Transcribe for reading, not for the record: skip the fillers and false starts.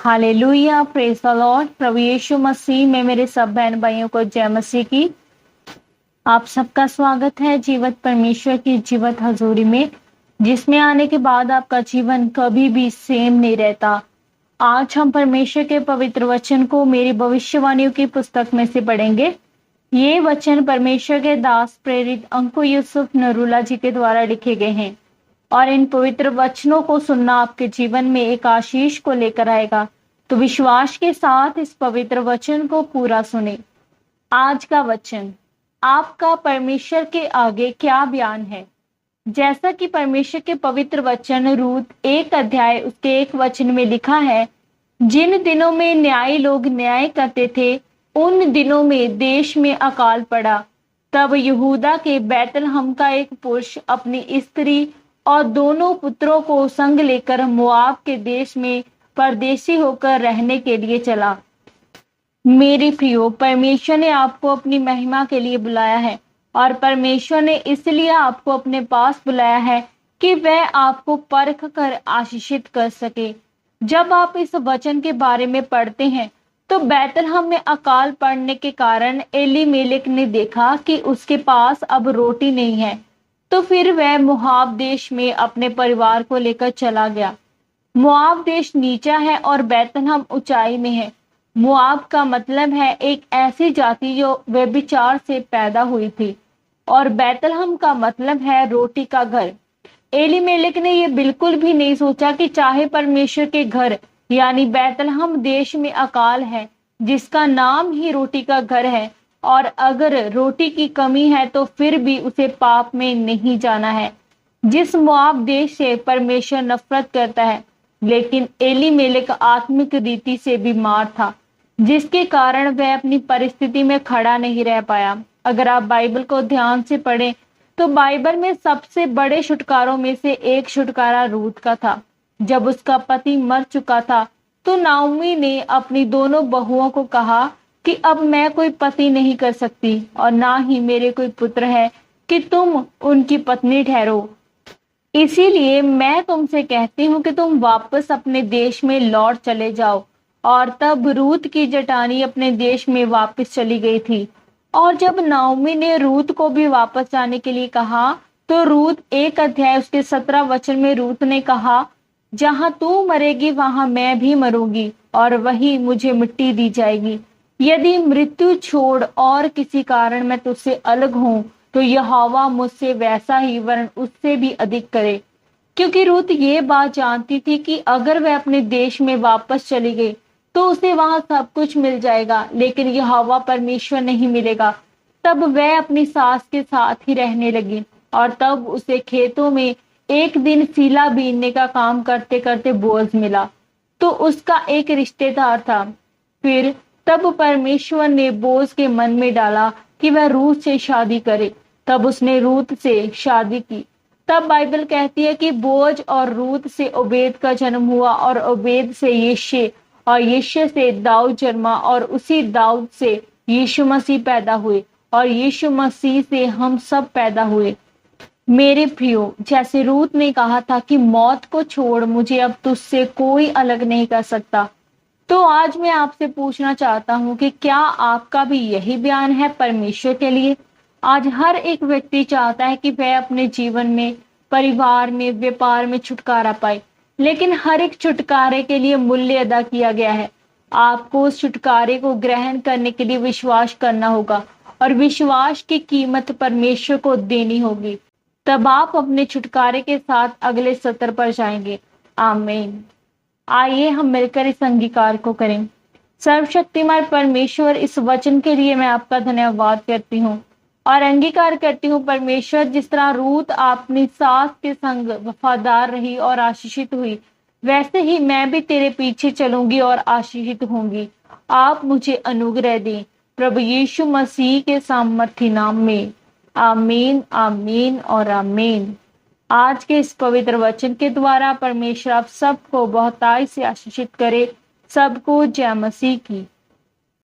Hallelujah, praise the Lord. प्रभु यीशु मसीह में मेरे सब बहन भाइयों को जय मसीह की। आप सबका स्वागत है जीवत परमेश्वर की जीवत हजूरी में, जिसमें आने के बाद आपका जीवन कभी भी सेम नहीं रहता। आज हम परमेश्वर के पवित्र वचन को मेरी भविष्यवाणियों की पुस्तक में से पढ़ेंगे। ये वचन परमेश्वर के दास प्रेरित अंकु यूसुफ नरूला जी के द्वारा लिखे गए हैं और इन पवित्र वचनों को सुनना आपके जीवन में एक आशीष को लेकर आएगा। तो विश्वास के साथ इस पवित्र वचन को पूरा सुने। आज का वचन, आपका परमेश्वर के आगे क्या बयान है। जैसा कि परमेश्वर के पवित्र वचन रूत 1 अध्याय उसके 1 वचन में लिखा है, जिन दिनों में न्यायी लोग न्याय करते थे उन दिनों में देश में अकाल पड़ा। तब यहूदा के बैतलहम का एक पुरुष अपनी स्त्री और दोनों पुत्रों को संग लेकर मोआब के देश में परदेशी होकर रहने के लिए चला। मेरी प्रियो, परमेश्वर ने आपको अपनी महिमा के लिए बुलाया है और परमेश्वर ने इसलिए आपको अपने पास बुलाया है कि वह आपको परख कर आशीषित कर सके। जब आप इस वचन के बारे में पढ़ते हैं तो बैतलहम में अकाल पड़ने के कारण एलीमेलेक ने देखा कि उसके पास अब रोटी नहीं है, तो फिर वह मोआब देश में अपने परिवार को लेकर चला गया। मोआब देश नीचा है और बैतलहम ऊंचाई में है। मोआब का मतलब है एक ऐसी जाति जो व्यभिचार से पैदा हुई थी और बैतलहम का मतलब है रोटी का घर। एलीमेलेक ने यह बिल्कुल भी नहीं सोचा कि चाहे परमेश्वर के घर यानी बैतलहम देश में अकाल है, जिसका नाम ही रोटी का घर है, और अगर रोटी की कमी है तो फिर भी उसे पाप में नहीं जाना है। जिस मोआब देश से परमेश्वर नफरत करता है, लेकिन एलीमेलेक आत्मिक रीति से बीमार था, जिसके कारण वह अपनी परिस्थिति में खड़ा नहीं रह पाया। अगर आप बाइबल को ध्यान से पढ़ें तो बाइबल में सबसे बड़े छुटकारों में से एक छुटकारा रूत का था। जब उसका पति मर चुका था तो नाओमी ने अपनी दोनों बहुओं को कहा कि अब मैं कोई पति नहीं कर सकती और ना ही मेरे कोई पुत्र है कि तुम उनकी पत्नी ठहरो। इसीलिए मैं तुमसे कहती हूँ कि तुम वापस अपने देश में लौट चले जाओ। और तब रूत की जटानी अपने देश में वापस चली गई थी। और जब नाओमी ने रूत को भी वापस जाने के लिए कहा तो रूत 1 अध्याय उसके 17 वचन में रूत ने कहा, जहां तू मरेगी वहां मैं भी मरूंगी और वही मुझे मिट्टी दी जाएगी। यदि मृत्यु छोड़ और किसी कारण मैं तुझसे अलग हूं तो यहोवा मुझसे वैसा ही वरन उससे भी अधिक करे। क्योंकि रूत ये बात जानती थी कि अगर वह अपने देश में वापस चली गई तो उसे वहां सब कुछ मिल जाएगा, लेकिन यहोवा परमेश्वर नहीं मिलेगा। तब वह अपनी सास के साथ ही रहने लगी और तब उसे खेतों में एक दिन सीला बीनने का काम करते करते बोझ मिला, तो उसका एक रिश्तेदार था। फिर तब परमेश्वर ने बोझ के मन में डाला कि वह रूत से शादी करे। तब उसने रूत से शादी की। तब बाइबल कहती है कि बोझ और रूत से ओबेद का जन्म हुआ और ओबेद से यिशै और यिशै से दाऊद जन्मा और उसी दाऊद से यीशु मसीह पैदा हुए और यीशु मसीह से हम सब पैदा हुए। मेरे प्रियो, जैसे रूत ने कहा था कि मौत को छोड़ मुझे अब तुझसे कोई अलग नहीं कर सकता, तो आज मैं आपसे पूछना चाहता हूं कि क्या आपका भी यही बयान है परमेश्वर के लिए। आज हर एक व्यक्ति चाहता है कि वह अपने जीवन में, परिवार में, व्यापार में छुटकारा पाए, लेकिन हर एक छुटकारे के लिए मूल्य अदा किया गया है। आपको उस छुटकारे को ग्रहण करने के लिए विश्वास करना होगा और विश्वास की कीमत परमेश्वर को देनी होगी। तब आप अपने छुटकारे के साथ अगले सत्र पर जाएंगे। आमीन। आइए हम मिलकर इस अंगीकार को करें। सर्वशक्तिमान परमेश्वर, इस वचन के लिए मैं आपका धन्यवाद करती हूँ और अंगीकार करती हूँ परमेश्वर, जिस तरह रूत अपनी सास के संग वफादार रही और आशीषित हुई, वैसे ही मैं भी तेरे पीछे चलूंगी और आशीषित होंगी। आप मुझे अनुग्रह दें प्रभु यीशु मसीह के सामर्थी नाम में। आमीन, आमीन और आमीन। आज के इस पवित्र वचन के द्वारा परमेश्वर आप सबको बहुतायत से आशीषित करे। सबको जय मसीह की।